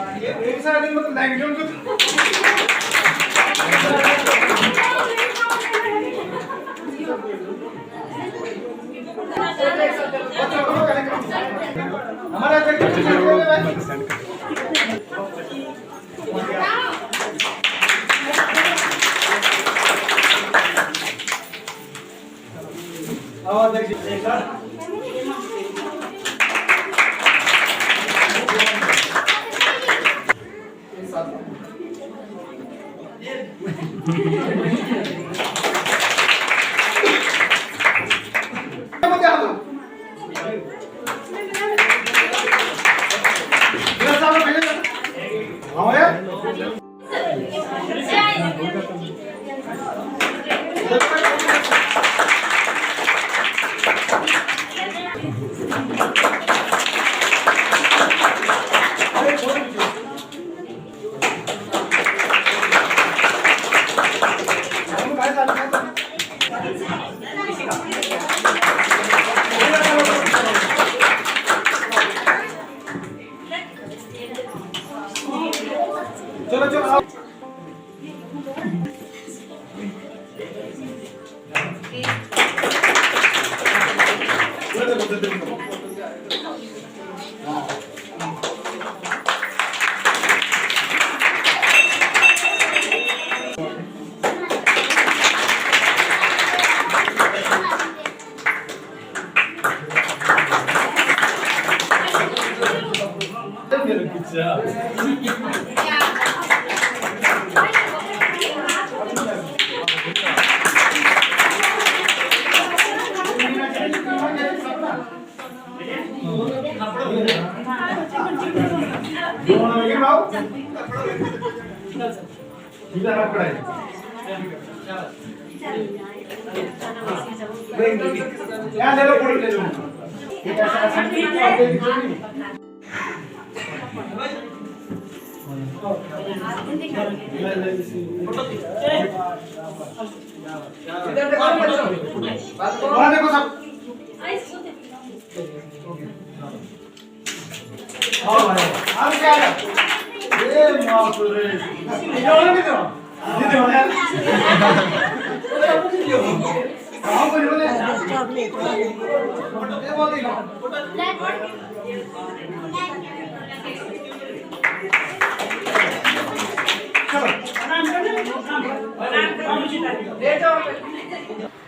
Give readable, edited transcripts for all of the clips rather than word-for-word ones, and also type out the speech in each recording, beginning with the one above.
एक सारा दिन मतलब लाइक जोन को हमारा और देखिए एक साथ चलो चलो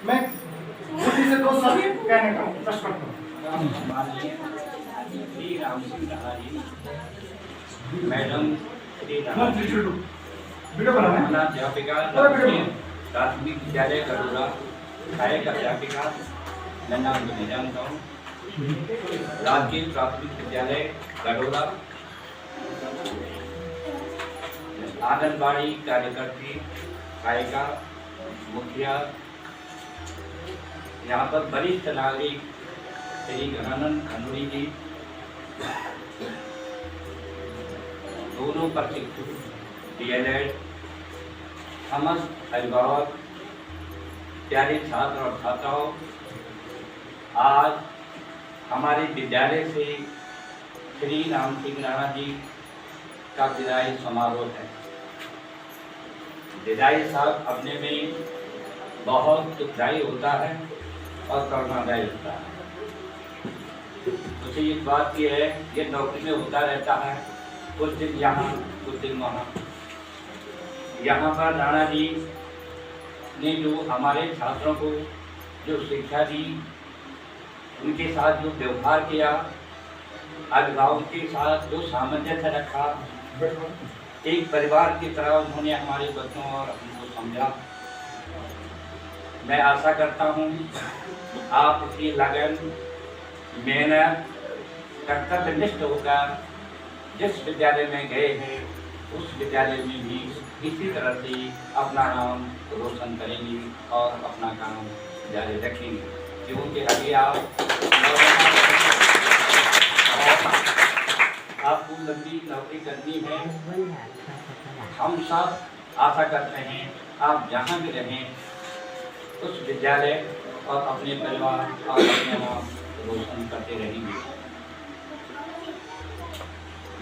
मैं किसी से 2 साल कहने का प्रश्न करता हूँ। मैडम वीडियो बनाना अध्यापिका प्राथमिक विद्यालय गडोरा सहायक अध्यापिका नन्ना मैं जानता हूँ राजकीय प्राथमिक विद्यालय गडोरा आंगनबाड़ी कार्यकर्त्री सहायिका मुखिया यहाँ पर वरिष्ठ नागरिक श्री घनानंद खंडूरी जी दोनों प्रशिक्षु डीएलएड समस्त अभिभावक प्यारे छात्र और छात्राओं, आज हमारे विद्यालय से श्री राम सिंह राणा जी का विदाई समारोह है। विदाई साहब अपने में बहुत दुखदायी होता है और करुणादायी होता है। मुझे एक बात की है, ये नौकरी में होता रहता है, कुछ दिन यहाँ कुछ दिन वहाँ। यहाँ पर राणा जी ने जो हमारे छात्रों को जो शिक्षा दी, उनके साथ जो व्यवहार किया, अभिभावक के साथ जो सामंजस्य रखा, एक परिवार की तरह उन्होंने हमारे बच्चों और हमको समझा। मैं आशा करता हूँ आप इसकी लगन, मेहनत, कर्तव्यनिष्ठ होकर जिस विद्यालय में गए हैं उस विद्यालय में भी इसी तरह से अपना नाम रोशन करेंगी और अपना काम जारी रखेंगे, क्योंकि अभी आपको लंबी नौकरी करनी है। हम सब आशा करते हैं आप जहाँ भी रहें उस विद्यालय और अपने परिवार और अपने नाम रोशन करते रहेंगे।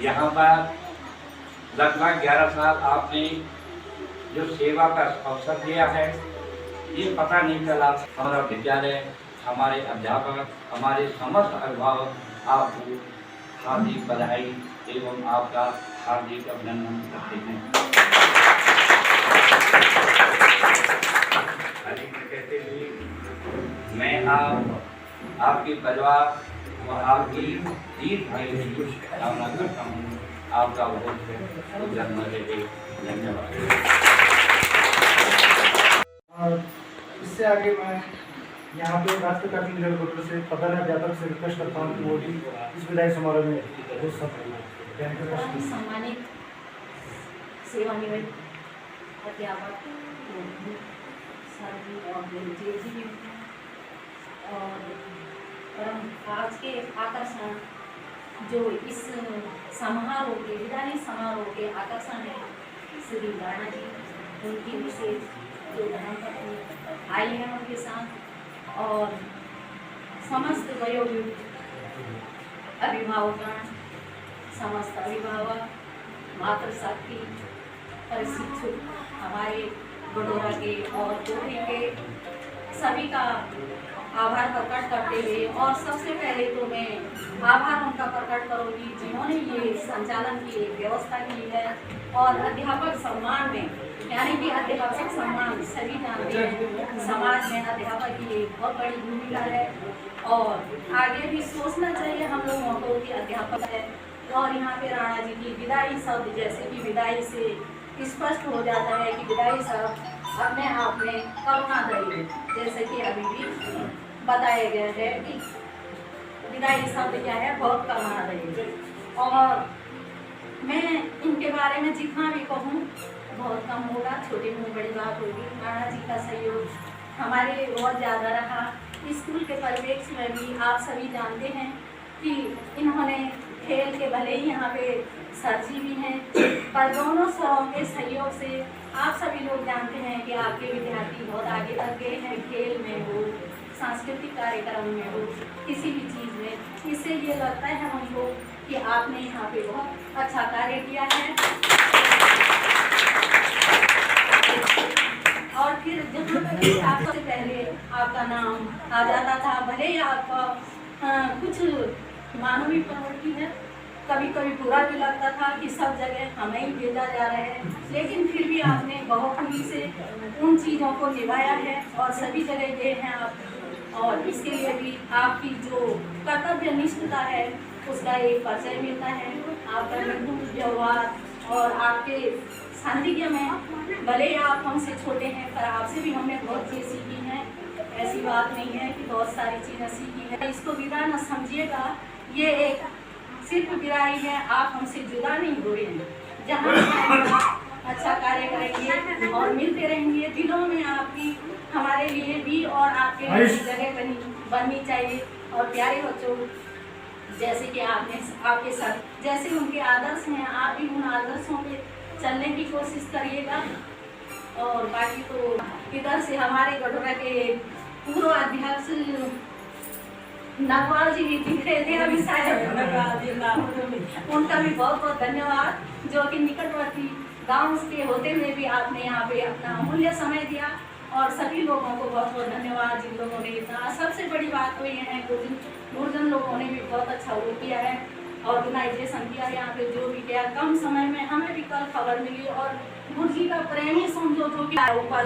यहाँ पर लगभग 11 साल आपने जो सेवा का अवसर दिया है, ये पता नहीं चला। हमारा विद्यालय, हमारे अध्यापक, हमारे समस्त अभिभावक आपको हार्दिक बधाई एवं आपका हार्दिक अभिनंदन करते हैं। कहते हुए मैं आपके परिवार व आपकी दीर्घायु की कामना करता हूँ। आपका बहुत जन्म रहे। धन्यवाद। और इससे आगे मैं यहाँ पे राष्ट्रीय प्राथमिक विद्यालय कोटर से प्रधान अध्यापक से रिक्वेस्ट करता हूँ कि वो भी इस विदाई समारोह में सम्मानित सेवानिवृत्त अध्यापक सर जी और जी भी और आज के आकर्षण जो इस समारोह के विदाई समारोह के आकर्षण है श्री राणा जी, उनकी विशेष जो धर्मपत्नी आई हैं उनके साथ और समस्त वयोवृद्ध अभिभावकगण, समस्त अभिभावक, मातृशक्ति, प्रशिक्षु हमारे बड़ोरा के और कोठी के सभी का आभार प्रकट करते हुए और सबसे पहले तो मैं आभार उनका प्रकट करूँगी जिन्होंने ये संचालन की व्यवस्था की है। और अध्यापक सम्मान में यानी कि अध्यापक सम्मान सभी जानते हैं समाज में अध्यापक की बहुत बड़ी भूमिका है और आगे भी सोचना चाहिए हम लोगों को कि अध्यापक है। और यहाँ पे राणा जी की विदाई शब्द जैसे कि विदाई से स्पष्ट हो जाता है कि विदाई शब्द अपने आप में करुणादायी, जैसे कि अभी भी बताया गया है कि विदाई शब्द क्या है, बहुत करुणादायी। और मैं इनके बारे में जितना भी कहूँ बहुत कम होगा, छोटी मुँह बड़ी बात होगी। राणा जी का सहयोग हमारे बहुत ज़्यादा रहा। स्कूल के परिवेश में भी आप सभी जानते हैं कि इन्होंने खेल के भले ही यहाँ पे सर जी भी हैं, पर दोनों सरों के सहयोग से आप सभी लोग जानते हैं कि आपके विद्यार्थी बहुत आगे तक गए हैं, खेल में हो, सांस्कृतिक कार्यक्रम में हो, किसी भी चीज़ में। इससे ये लगता है हमको कि आपने यहाँ पे बहुत अच्छा कार्य किया है। और फिर जहाँ तक आपसे पहले आपका नाम आ जाता था, भले ही आपका कुछ मानवीय प्रवृत्ति है, कभी कभी बुरा भी लगता था कि सब जगह हमें ही भेजा जा रहा है, लेकिन फिर भी आपने बहुखूबी से उन चीज़ों को निभाया है और सभी जगह गए हैं आप। और इसके लिए भी आपकी जो कर्तव्य निष्ठता है उसका एक परिचय मिलता है। आपका मृदु व्यवहार और आपके सानिध्य में भले ही आप हमसे छोटे हैं पर आपसे भी हमने बहुत चीज़ सीखी है। ऐसी बात नहीं है कि बहुत सारी चीज़ें सीखी है। इसको विदा न समझिएगा, ये एक सिर्फ विदाई है, आप हमसे जुदा नहीं हो रहे हैं। जहाँ अच्छा कार्य करेंगे और मिलते रहेंगे, दिलों में आपकी हमारे लिए भी और आपके लिए जगह बननी चाहिए। और प्यारे बच्चों, जैसे कि आपके साथ जैसे उनके आदर्श हैं, आप भी उन आदर्शों पे चलने की कोशिश करिएगा। और बाकी तो इधर से हमारे गढ़ोरा के पूर्व अध्यक्ष नगवाल जी भी दिख रहे थे अभी शायद, उनका भी बहुत बहुत धन्यवाद जो कि निकटवर्ती गांव के होते हुए भी आपने यहाँ पे अपना अमूल्य समय दिया। और सभी लोगों को बहुत बहुत धन्यवाद जिन लोगों ने इतना। सबसे बड़ी बात तो ये है गुरुजन लोगों ने भी बहुत अच्छा वो किया है, ऑर्गेनाइजेशन किया यहाँ पे जो भी किया कम समय में। हमें भी कल खबर मिली और गुरु जी का प्रेम ही समझो तो क्या ऊपर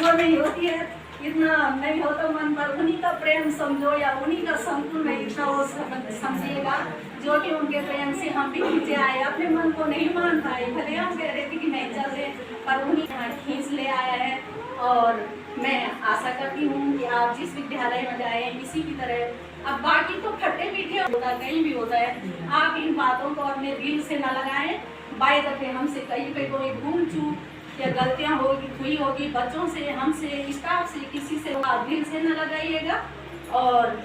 वो नहीं होती है, इतना नहीं हो तो मन पर उन्हीं का प्रेम समझो या उन्हीं का संकुल में इतना वो समझिएगा जो कि उनके प्रेम से हम भी खींचे आए। अपने मन को नहीं मान पाए, भले हम कह रहे थे कि नहीं चल रहे, पर उन्हीं यहाँ खींच ले आया है। और मैं आशा करती हूँ कि आप जिस विद्यालय में जाए इसी की तरह, अब बाकी तो खट्टे मीठे होता है कहीं भी होता है, आप इन बातों को अपने दिल से न लगाएं। बाई दफे हमसे कहीं पे कोई भूल चूक या गलतियाँ हुई होगी बच्चों से, हमसे, स्टाफ से, किसी से, आप दिल से न लगाइएगा। और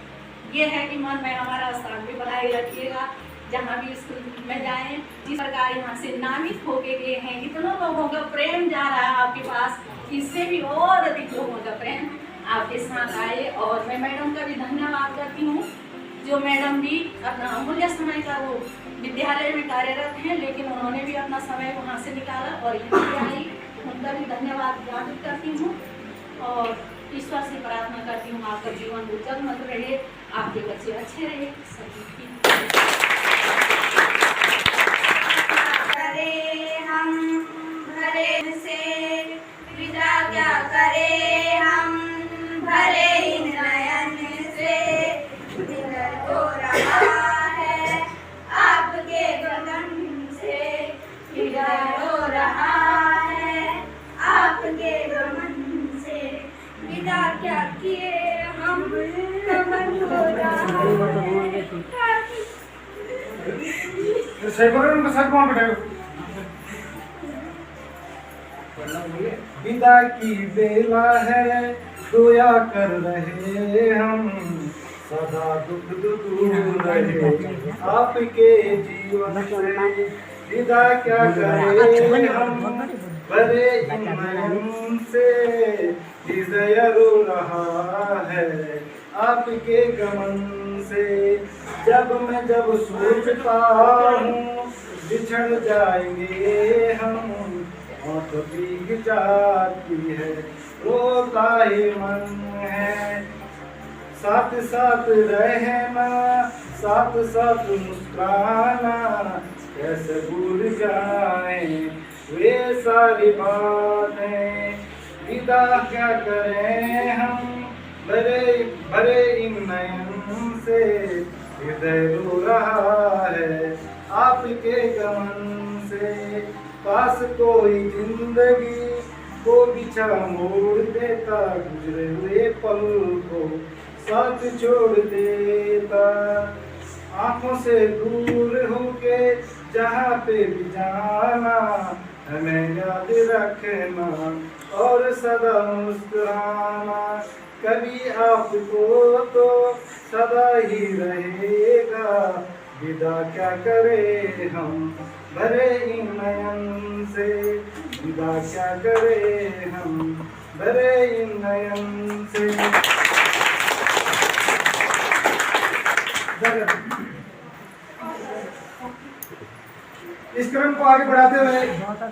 ये है कि मन में हमारा स्थान भी बनाए रखिएगा जहाँ भी स्कूल में जाएं। जिस प्रकार यहाँ से नामित होके गए हैं, इतनों लोगों का प्रेम जा रहा है आपके पास, इससे भी और अधिक लोगों का प्रेम आपके साथ आए। और मैं मैडम का भी धन्यवाद करती हूँ जो मैडम भी अपना अमूल्य समय का वो विद्यालय में कार्यरत हैं, लेकिन उन्होंने भी अपना समय वहाँ से निकाला और यहाँ पे आई। उनका भी धन्यवाद ज्ञापित करती हूँ और ईश्वर से प्रार्थना करती हूँ आपका जीवन उज्जवल मत रहे, आपके बच्चे अच्छे रहे, सभी ठीक। हम भले से विदा क्या करे, हम भले ही नयन से दिल हो रहा है, आपके गगन से विदा हो रहा है, आपके गगन से विदा क्या किए हम, गगन हो रहा है। विदा की बेला है, रोया कर रहे हम, सदा दुख दूर रहे आपके जीवन से। विदा क्या करे हम, बड़े ईमान से हृदय रो रहा है आपके गमन से। जब मैं सोचता हूँ बिछड़ जाएंगे हम, आँख भीग जाती है, रोता ही मन है। साथ साथ रहना, साथ साथ मुस्कुराना, कैसे भूल जाए वे सारी बातें। विदा क्या करें हम, भरे इन नयन से हृदय रो रहा है आपके गमन से। पास कोई जिंदगी को बिछा मोड़ देता, गुजरे हुए पल को साथ छोड़ देता। आंखों से दूर होके जहाँ पे भी जाना, हमें याद रखना और सदा मुस्कुराना। कभी आपको तो सदा ही रहेगा, विदा क्या करे हम, भरे इन नयन से। विदा क्या करे हम, भरे इन नयन से। इस क्रम को आगे बढ़ाते हुए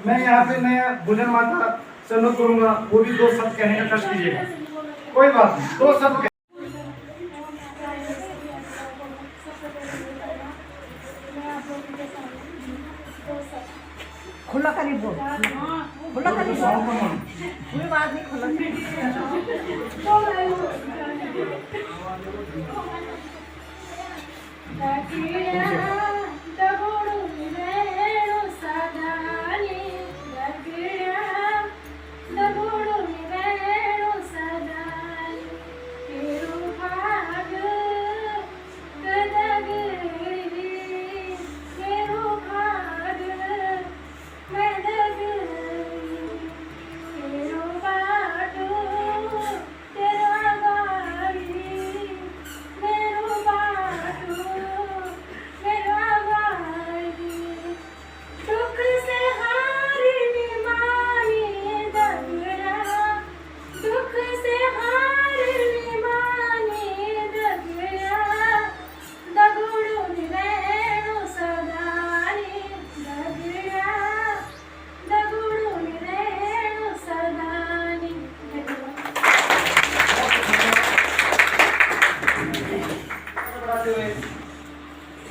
मैं यहाँ पे नया भोजन माता सन्मुख करूंगा, वो भी 2 शब्द कहने का कष्ट कीजिएगा। कोई बात नहीं, 2 शब्द खुला करी बोल, खुला करी बोल, कोई बात नहीं, खुला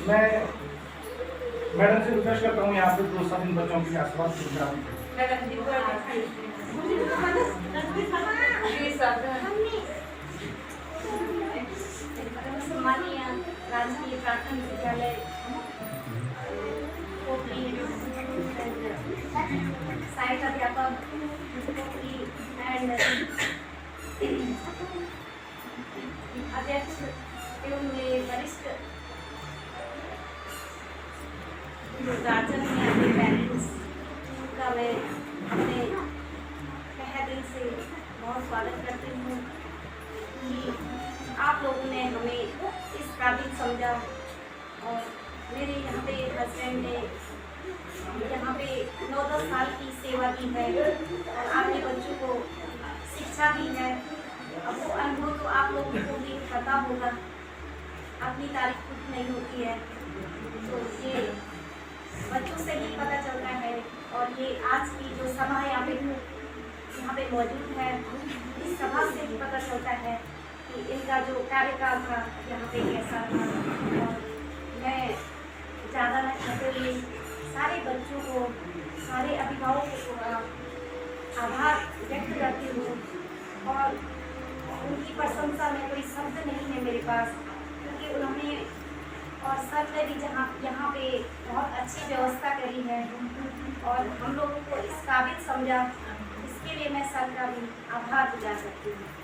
मैं मैडम से रिक्वेस्ट करता हूँ यहाँ पे 2 शब्द इन बच्चों के आशीर्वाद से सम्मानीय राजकीय प्राथमिक विद्यालय सहायक अध्यापक एंड अध्यक्ष एवं मेरे वरिष्ठ जो गार्जियन हैं, अपने पेरेंट्स का मैं अपने तहे दिल से बहुत स्वागत करती हूँ कि आप लोगों ने हमें इस काबिल समझा। और मेरे यहाँ पे हस्बैंड ने यहाँ पे 9-10 साल की सेवा की है और आपके बच्चों को शिक्षा दी है। अब वो अनुभव तो आप लोगों को भी पता होगा। अपनी तारीफ खुद नहीं होती है, तो ये बच्चों से ही पता चलता है। और ये आज की जो सभा यहाँ पे मौजूद है, इस सभा से ही पता चलता है कि इनका जो कार्यकाल था यहाँ पे कैसा था। और मैं ज़्यादा न कहते हुए सारे बच्चों को, सारे अभिभावकों को आभार व्यक्त करती हूँ। और उनकी प्रशंसा में कोई शब्द नहीं है मेरे पास, क्योंकि उन्होंने और सर ने भी यहाँ पे बहुत अच्छी व्यवस्था करी है और हम लोगों को इस काबिल समझा, इसके लिए मैं सर का भी आभार गुजार करती हूँ।